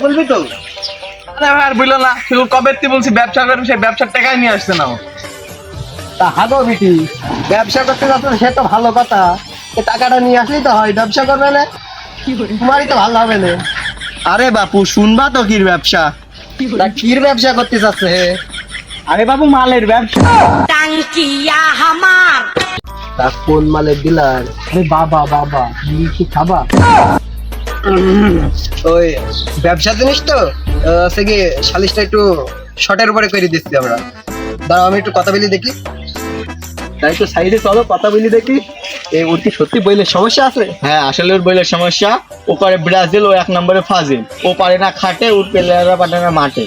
বলবি তো? আরে ভাই আর বললো না, শুধু কবে বলছি ব্যবসা করবি, সেই ব্যবসার টাকাই নিয়ে আসছে না ও। তা হাগো বিটি, ব্যবসা করতে যাচ্ছ সে তো ভালো কথা, টাকাটা নিয়ে আসলেই তো হয়। ব্যবসা করবে না তোমারই তো ভালো হবে না। আরে বাপু শুনবা তো কির ব্যবসা? তা কির ব্যবসা করতে চাচ্ছে? আরে বাবু মালের ব্যবসা। টাঙ্কিয়া হামার তা কোন মালের ডিলার? আরে বাবা বাবা, তুমি কি খাবা? ওই ব্যবসা জিনিস তো সে কি সালিশটা একটু শর্টের উপরে করে দিচ্ছি আমরা। দাঁড়াও আমি একটু কথা বলি দেখি। তাই তো সাইডে চলো কথা বলি দেখি। ওর কি সত্যি বইলে সমস্যা আছে? হ্যাঁ, আসলে ওর বইলের সমস্যা। ও করে ব্রাজিল, ও 1 নম্বরে ফাজিল। ও পারে না খাটে, ওর প্লেয়াররা পারে না মাঠে।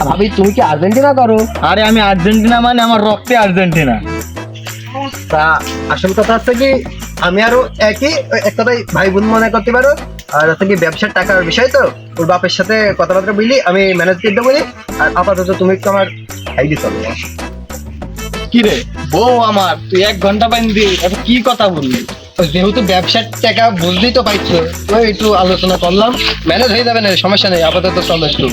ভাবি তুমি কি আর্জেন্টিনা করো? আরে আমি আর্জেন্টিনা, মানে আমার রক্তে আর্জেন্টিনা। তা আসল কথা হচ্ছে কি, আমি আরো একই এক কথাই ভাই বোন মনে করতে পারো। আর হচ্ছে কি ব্যবসার টাকার বিষয় তো, ওর বাপের সাথে কথাবার্তা বলি, আমি ম্যানেজ করতে বলি। আর আপাতত তুমি একটু আমার আইডি চলো। কি রে বউ আমার, তুই 1 ঘন্টা পাইন দি, এত কি কথা বললি? যেহেতু ব্যবসার টাকা বুঝতেই তো পাইছো, তো একটু আলোচনা করলাম, ম্যানেজ হয়ে যাবে না, সমস্যা নেই। আপাতত চলো একটু।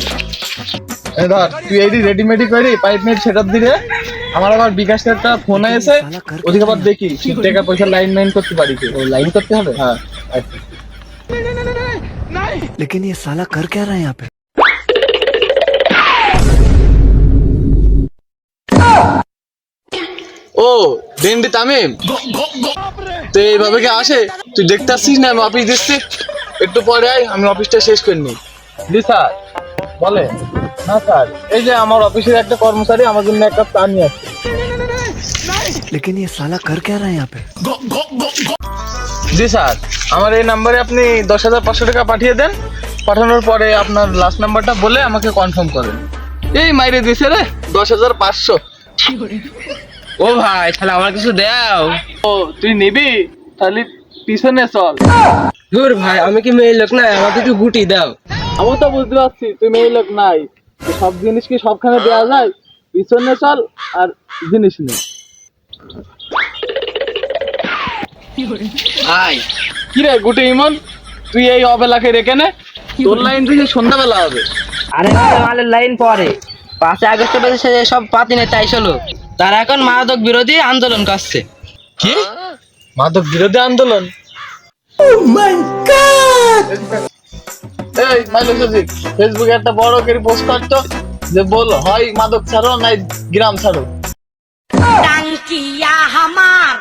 এই ধর, তুই এই রেডিমেডি করে পাইপ নেট সেটআপ দিলে। আমার আবার বিকাশ একটা ফোন এসে, ওদিকে আবার দেখি টাকা পয়সা লাইন করতে পারি কি। ও লাইন করতে হবে? হ্যাঁ। আচ্ছা। लेकिन ये साला कर क्या रहा है यहाँ पे? ও ডেন্ডি তামিম, তো এইভাবে কি আসে? তুই দেখতে আসছিস না আমি অফিস দিচ্ছি, একটু পরে আয়, আমি অফিসটা শেষ করে নিই। জি স্যার, বলে। না স্যার, এই যে আমার অফিসের একটা কর্মচারী আমার জন্য একটা চা নিয়ে আসছে। लेकिन ये साला कर क्या रहा है यहाँ पे? জি স্যার, আমার এই নাম্বারে আপনি 10,500 টাকা পাঠিয়ে দেন। পাঠানোর পরে আপনার লাস্ট নাম্বারটা বলে আমাকে কনফার্ম করেন। এই মাইরে দিছে রে 10,500। ও ভাই, তাহলে আমার কিছু দাও। ও তুই নিবি? তাহলে পিছনে চল। দূর ভাই, আমি কি মেয়ে লোক না, আমাকে একটু গুটি দাও। আমি তো বুঝতে পারছি তুই মেয়ে লোক নাই, সব জিনিস কি সবখানে দেওয়া যায়? পিছনে চল আর জিনিস নে। ভাই কি রে গুটি ইমন, তুই এই অবেলাকে রেখে নে, তোর লাইন থেকে সন্ধ্যাবেলা হবে। আরে মালের লাইন পরে 5 আগস্ট সে সব পাতি নেই, তাই চলো তারা এখন মাদক বিরোধী আন্দোলন করছে। কি মাদক বিরোধী আন্দোলন? এই মাইলু সুজি, ফেসবুকে একটা বড় করে পোস্ট করতো যে বল হয় মাদক ছাড়ো নাই গ্রাম ছাড়ো। টাঙ্কিয়া হামার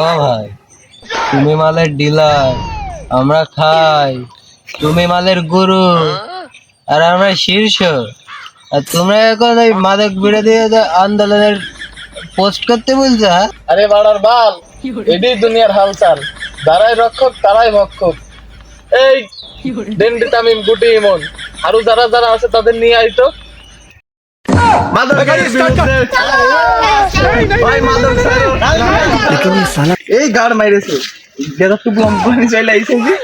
ও ভাই, তুমি মালের ডিলার, আমরা খাই। তুমি মালের গুরু আর আমরা শীর্ষ, আর তোমরা এখন ওই মাদক বিরোধী আন্দোলনের পোস্ট করতে বলছো? হ্যাঁ? আরে বাড়ার বাল, এডি দুনিয়ার হালচাল, যারাই রক্ষক তারাই ভক্ষক। এই ডেন্ডি তামিম গুটি ইমন আরো যারা যারা আছে তাদের নিয়ে আইতো। लेकिन ये साला এই গাড় মাইরেছে যেটা তুই কোম্পানি চাইলে আইছে যে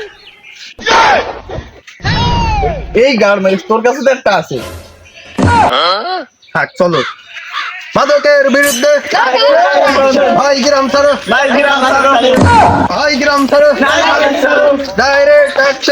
এই গাড় মাইরেছে, তোর কাছে তো একটা আছে। থাক চলো, মাদকের বিরুদ্ধে ভাই গ্রাম ছাড়ো, ভাই গ্রাম ছাড়ো, ডাইরেক্ট